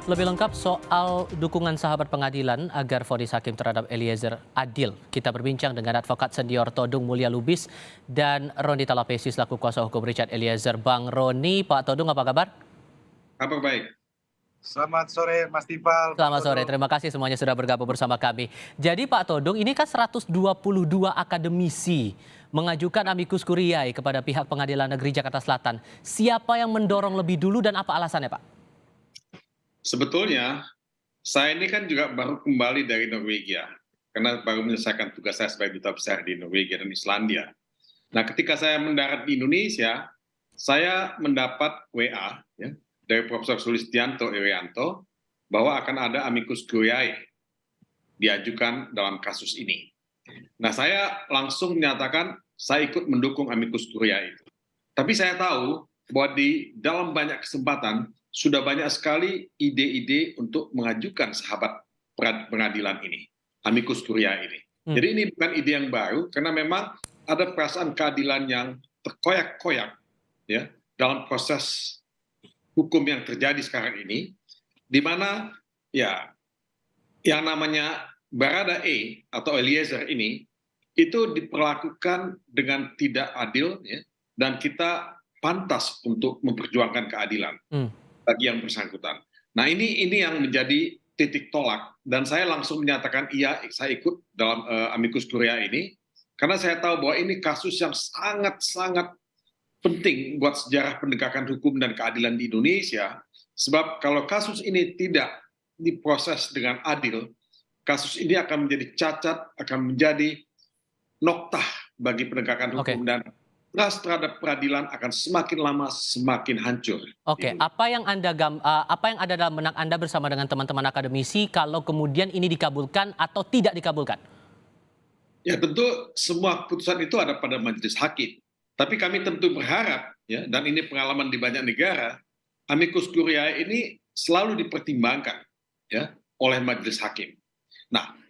Lebih lengkap soal dukungan sahabat pengadilan agar vonis hakim terhadap Eliezer adil. Kita berbincang dengan advokat senior Todung Mulya Lubis dan Roni Talapesi selaku kuasa hukum Richard Eliezer. Bang Roni, Pak Todung apa kabar? Kabar baik. Selamat sore Mas Tifal. Selamat sore, terima kasih semuanya sudah bergabung bersama kami. Jadi Pak Todung, ini kan 122 akademisi mengajukan amicus curiae kepada pihak Pengadilan Negeri Jakarta Selatan. Siapa yang mendorong lebih dulu dan apa alasannya, Pak? Sebetulnya saya ini kan juga baru kembali dari Norwegia karena baru menyelesaikan tugas saya sebagai duta besar di Norwegia dan Islandia. Nah, ketika saya mendarat di Indonesia, saya mendapat WA dari Profesor Sulistianto Irianto bahwa akan ada amicus curiae diajukan dalam kasus ini. Nah, saya langsung menyatakan saya ikut mendukung amicus curiae itu. Tapi saya tahu bahwa di dalam banyak kesempatan sudah banyak sekali ide-ide untuk mengajukan sahabat pengadilan ini, amicus curiae ini. Jadi ini bukan ide yang baru, karena memang ada perasaan keadilan yang terkoyak-koyak ya dalam proses hukum yang terjadi sekarang ini, di mana ya yang namanya Baradae atau Eliezer ini itu diperlakukan dengan tidak adil ya, dan kita pantas untuk memperjuangkan keadilan bagi yang bersangkutan. Nah, ini yang menjadi titik tolak, dan saya langsung menyatakan iya, saya ikut dalam amicus curiae ini karena saya tahu bahwa ini kasus yang sangat-sangat penting buat sejarah penegakan hukum dan keadilan di Indonesia. Sebab kalau kasus ini tidak diproses dengan adil, kasus ini akan menjadi cacat, akan menjadi noktah bagi penegakan hukum, dan trust terhadap peradilan akan semakin lama semakin hancur. Oke, apa yang ada dalam benak Anda bersama dengan teman-teman akademisi kalau kemudian ini dikabulkan atau tidak dikabulkan? Ya, tentu semua keputusan itu ada pada majelis hakim. Tapi kami tentu berharap ya, dan ini pengalaman di banyak negara, amicus curiae ini selalu dipertimbangkan ya oleh majelis hakim. Nah,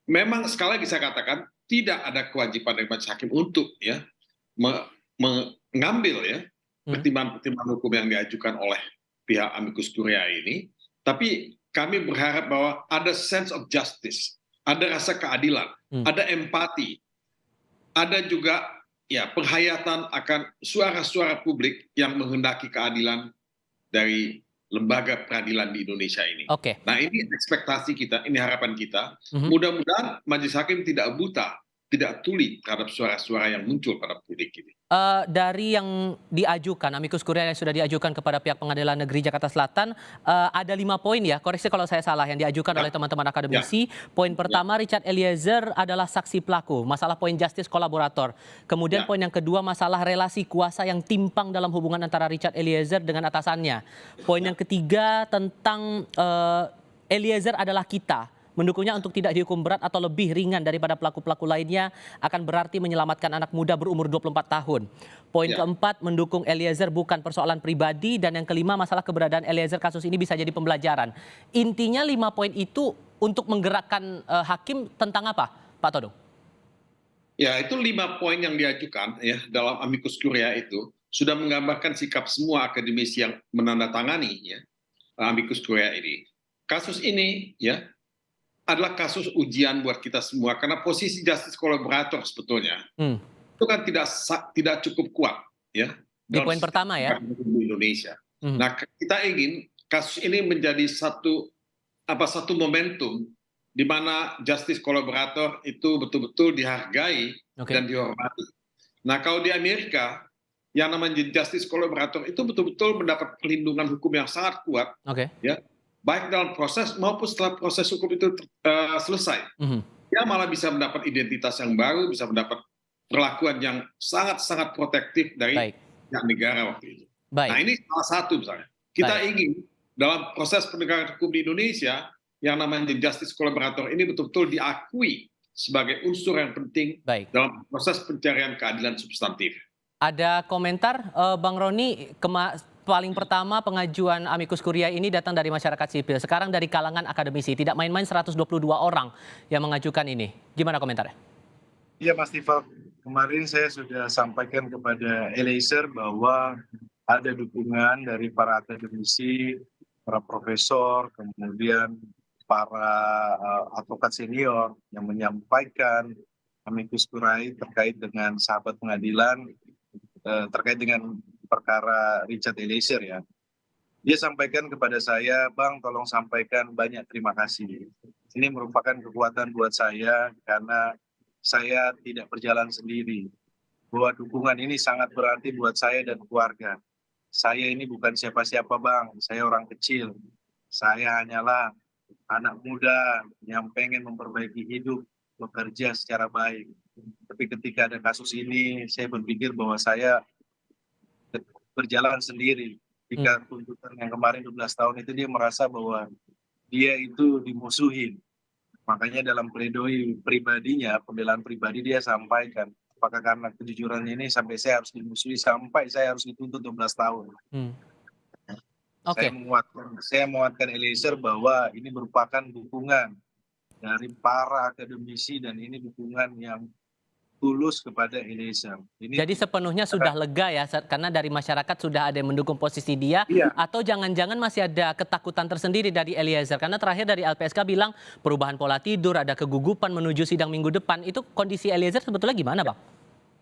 memang sekali lagi saya katakan tidak ada kewajiban dari majelis hakim untuk ya mengambil ya pertimbangan-pertimbangan hukum yang diajukan oleh pihak amicus curiae ini, tapi kami berharap bahwa ada sense of justice, ada rasa keadilan, ada empati, ada juga ya penghayatan akan suara-suara publik yang menghendaki keadilan dari lembaga peradilan di Indonesia ini. Nah, ini ekspektasi kita, ini harapan kita. Mudah-mudahan majelis hakim tidak buta, tidak tuli terhadap suara-suara yang muncul pada publik ini. Dari yang diajukan, amicus curiae yang sudah diajukan kepada pihak Pengadilan Negeri Jakarta Selatan, ada 5 poin ya, koreksi kalau saya salah, yang diajukan oleh teman-teman akademisi. Poin pertama, Richard Eliezer adalah saksi pelaku, masalah poin justice kolaborator. Kemudian poin yang kedua, masalah relasi kuasa yang timpang dalam hubungan antara Richard Eliezer dengan atasannya. Poin yang ketiga tentang Eliezer adalah kita. Mendukungnya untuk tidak dihukum berat atau lebih ringan daripada pelaku-pelaku lainnya akan berarti menyelamatkan anak muda berumur 24 tahun. Poin keempat, mendukung Eliezer bukan persoalan pribadi. Dan yang kelima, masalah keberadaan Eliezer kasus ini bisa jadi pembelajaran. Intinya 5 poin itu untuk menggerakkan hakim tentang apa, Pak Todung? Ya, itu 5 poin yang diajukan ya dalam amicus curiae itu sudah menggambarkan sikap semua akademisi yang menandatangani ya amicus curiae ini. Kasus ini ya adalah kasus ujian buat kita semua, karena posisi justice collaborator sebetulnya itu kan tidak cukup kuat ya di poin pertama ya di Indonesia. Nah, kita ingin kasus ini menjadi satu momentum di mana justice collaborator itu betul-betul dihargai dan dihormati. Nah, kalau di Amerika yang namanya justice collaborator itu betul-betul mendapat perlindungan hukum yang sangat kuat ya, baik dalam proses maupun setelah proses hukum itu selesai. Dia malah bisa mendapat identitas yang baru, bisa mendapat perlakuan yang sangat-sangat protektif dari negara waktu itu. Nah, ini salah satu misalnya. Kita ingin dalam proses penegakan hukum di Indonesia, yang namanya justice collaborator ini betul-betul diakui sebagai unsur yang penting dalam proses pencarian keadilan substantif. Ada komentar, Bang Roni, paling pertama pengajuan amicus curiae ini datang dari masyarakat sipil. Sekarang dari kalangan akademisi, tidak main-main 122 orang yang mengajukan ini. Gimana komentarnya? Iya Mas Tifal, kemarin saya sudah sampaikan kepada Eliezer bahwa ada dukungan dari para akademisi para profesor, kemudian para advokat senior yang menyampaikan amicus curiae terkait dengan sahabat pengadilan terkait dengan perkara Richard Eliezer ya. Dia sampaikan kepada saya, Bang, tolong sampaikan banyak terima kasih. Ini merupakan kekuatan buat saya karena saya tidak berjalan sendiri. Bahwa dukungan ini sangat berarti buat saya dan keluarga. Saya ini bukan siapa-siapa, Bang. Saya orang kecil. Saya hanyalah anak muda yang pengen memperbaiki hidup, bekerja secara baik. Tapi ketika ada kasus ini, saya berpikir bahwa saya berjalan sendiri. Jika tuntutan yang kemarin 12 tahun itu dia merasa bahwa dia itu dimusuhin. Makanya dalam pledoi pribadinya, pembelaan pribadi dia sampaikan, apakah karena kejujuran ini sampai saya harus dimusuhi, sampai saya harus dituntut 12 tahun. Oke. Saya menguatkan Eliezer bahwa ini merupakan dukungan dari para akademisi dan ini dukungan yang tulus kepada Eliezer. Jadi sepenuhnya sudah lega ya, karena dari masyarakat sudah ada yang mendukung posisi dia, Iya. atau jangan-jangan masih ada ketakutan tersendiri dari Eliezer? Karena terakhir dari LPSK bilang perubahan pola tidur, ada kegugupan menuju sidang minggu depan. Itu kondisi Eliezer sebetulnya gimana, Bang?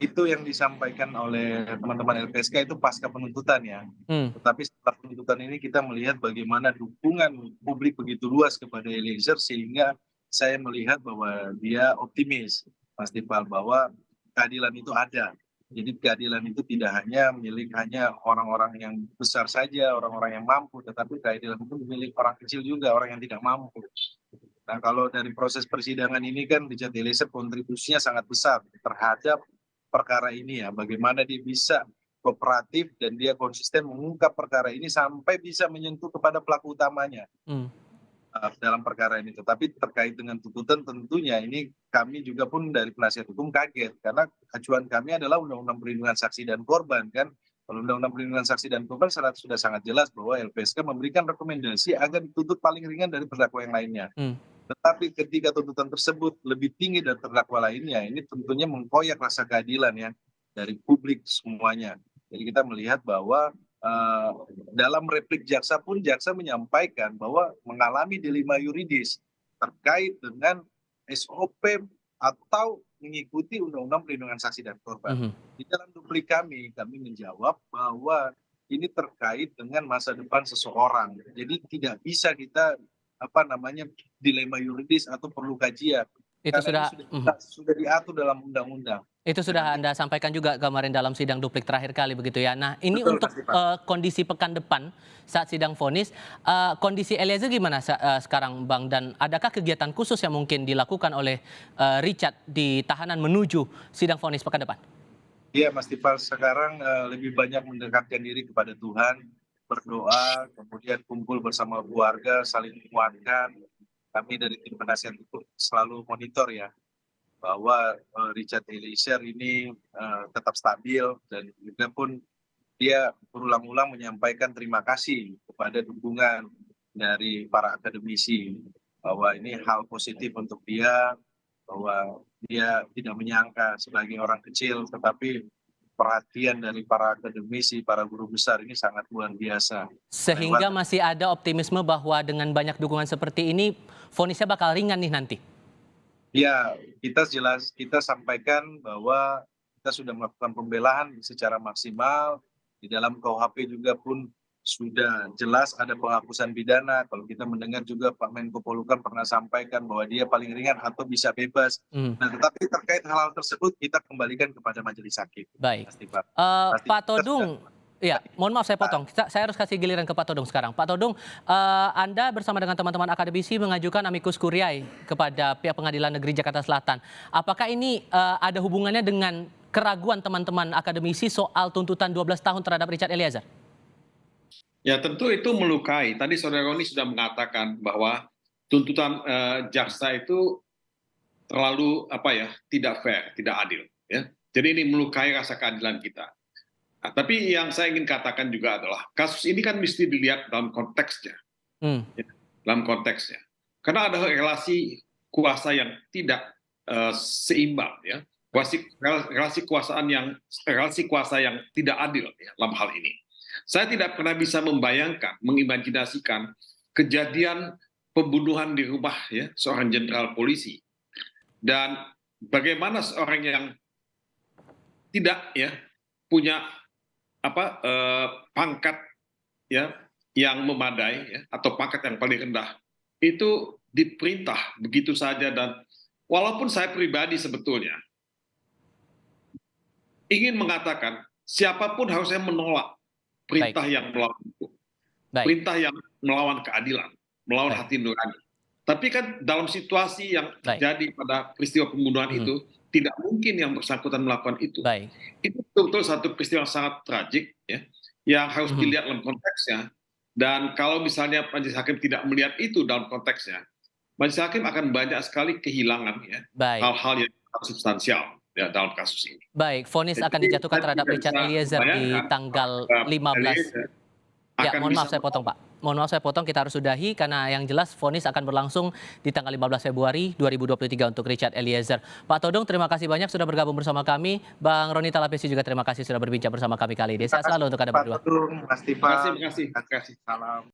Itu yang disampaikan oleh teman-teman LPSK itu pasca penuntutan ya. Tetapi setelah penuntutan ini kita melihat bagaimana dukungan publik begitu luas kepada Eliezer sehingga saya melihat bahwa dia optimis, Mas Dipal, bahwa keadilan itu ada. Jadi keadilan itu tidak hanya milik hanya orang-orang yang besar saja, orang-orang yang mampu, tetapi keadilan itu milik orang kecil juga, orang yang tidak mampu. Nah, kalau dari proses persidangan ini kan Richard Eliezer kontribusinya sangat besar terhadap perkara ini ya, bagaimana dia bisa kooperatif dan dia konsisten mengungkap perkara ini sampai bisa menyentuh kepada pelaku utamanya dalam perkara ini. Tetapi terkait dengan tuntutan tentunya ini kami juga pun dari penasihat hukum kaget karena acuan kami adalah Undang-Undang Perlindungan Saksi dan Korban kan. Kalau Undang-Undang Perlindungan Saksi dan Korban sudah sangat jelas bahwa LPSK memberikan rekomendasi agar dituntut paling ringan dari terdakwa yang lainnya. Tetapi ketika tuntutan tersebut lebih tinggi dari terdakwa lainnya, ini tentunya mengkoyak rasa keadilan ya dari publik semuanya. Jadi kita melihat bahwa dalam replik jaksa pun jaksa menyampaikan bahwa mengalami dilema yuridis terkait dengan SOP atau mengikuti Undang-Undang Perlindungan Saksi dan Korban. Di dalam duplik kami menjawab bahwa ini terkait dengan masa depan seseorang. Jadi tidak bisa kita dilema yuridis atau perlu kajian. Itu Karena sudah diatur dalam undang-undang. Itu sudah Anda sampaikan juga kemarin dalam sidang duplik terakhir kali begitu ya. Nah, ini Betul, untuk kondisi pekan depan saat sidang vonis, kondisi Eliezer gimana sekarang, Bang? Dan adakah kegiatan khusus yang mungkin dilakukan oleh Richard di tahanan menuju sidang vonis pekan depan? Iya, Mas Tifal, sekarang lebih banyak mendekatkan diri kepada Tuhan, berdoa, kemudian kumpul bersama keluarga, saling menguatkan. Kami dari tim penasihat hukum selalu monitor ya, bahwa Richard Eliezer ini tetap stabil dan juga pun dia berulang-ulang menyampaikan terima kasih kepada dukungan dari para akademisi bahwa ini hal positif untuk dia, bahwa dia tidak menyangka sebagai orang kecil tetapi perhatian dari para akademisi, para guru besar ini sangat luar biasa. Sehingga masih ada optimisme bahwa dengan banyak dukungan seperti ini, vonisnya bakal ringan nih nanti. Ya, kita sampaikan bahwa kita sudah melakukan pembelaan secara maksimal. Di dalam KUHP juga pun sudah jelas ada penghapusan pidana. Kalau kita mendengar juga Pak Menko Polhukam pernah sampaikan bahwa dia paling ringan atau bisa bebas. Nah, tetapi terkait hal-hal tersebut kita kembalikan kepada majelis hakim. Baik. Pak Todung, ya, mohon maaf saya potong. Saya harus kasih giliran ke Pak Todung sekarang. Pak Todung, Anda bersama dengan teman-teman akademisi mengajukan amicus curiae kepada pihak Pengadilan Negeri Jakarta Selatan. Apakah ini ada hubungannya dengan keraguan teman-teman akademisi soal tuntutan 12 tahun terhadap Richard Eliezer? Ya tentu itu melukai. Tadi Saudara Roni sudah mengatakan bahwa tuntutan jaksa itu terlalu tidak fair, tidak adil. Ya. Jadi ini melukai rasa keadilan kita. Nah, tapi yang saya ingin katakan juga adalah kasus ini kan mesti dilihat dalam konteksnya, dalam konteksnya. Karena ada relasi kuasa yang tidak seimbang, ya, relasi kuasa yang tidak adil ya, dalam hal ini. Saya tidak pernah bisa membayangkan, mengimajinasikan kejadian pembunuhan di rumah ya seorang jenderal polisi, dan bagaimana seorang yang tidak ya punya pangkat ya yang memadai ya, atau pangkat yang paling rendah itu diperintah begitu saja. Dan walaupun saya pribadi sebetulnya ingin mengatakan siapapun harusnya menolak perintah yang melawan hukum, perintah yang melawan keadilan, melawan hati nurani. Tapi kan dalam situasi yang terjadi pada peristiwa pembunuhan itu, tidak mungkin yang bersangkutan melakukan itu. Itu betul-betul satu peristiwa yang sangat tragik ya, yang harus dilihat dalam konteksnya. Dan kalau misalnya majelis hakim tidak melihat itu dalam konteksnya, majelis hakim akan banyak sekali kehilangan ya hal-hal yang substansial ya dalam kasus ini. Baik, vonis akan dijatuhkan terhadap Richard Eliezer di tanggal 15. Ya, mohon maaf saya potong Pak. Mohon maaf saya potong, kita harus sudahi karena yang jelas vonis akan berlangsung di tanggal 15 Februari 2023 untuk Richard Eliezer. Pak Todong, terima kasih banyak sudah bergabung bersama kami. Bang Roni Talapesi juga terima kasih sudah berbincang bersama kami kali ini. Sehat selalu untuk Anda berdua. Pak Todong, Mas Tifa. Terima kasih. Salam.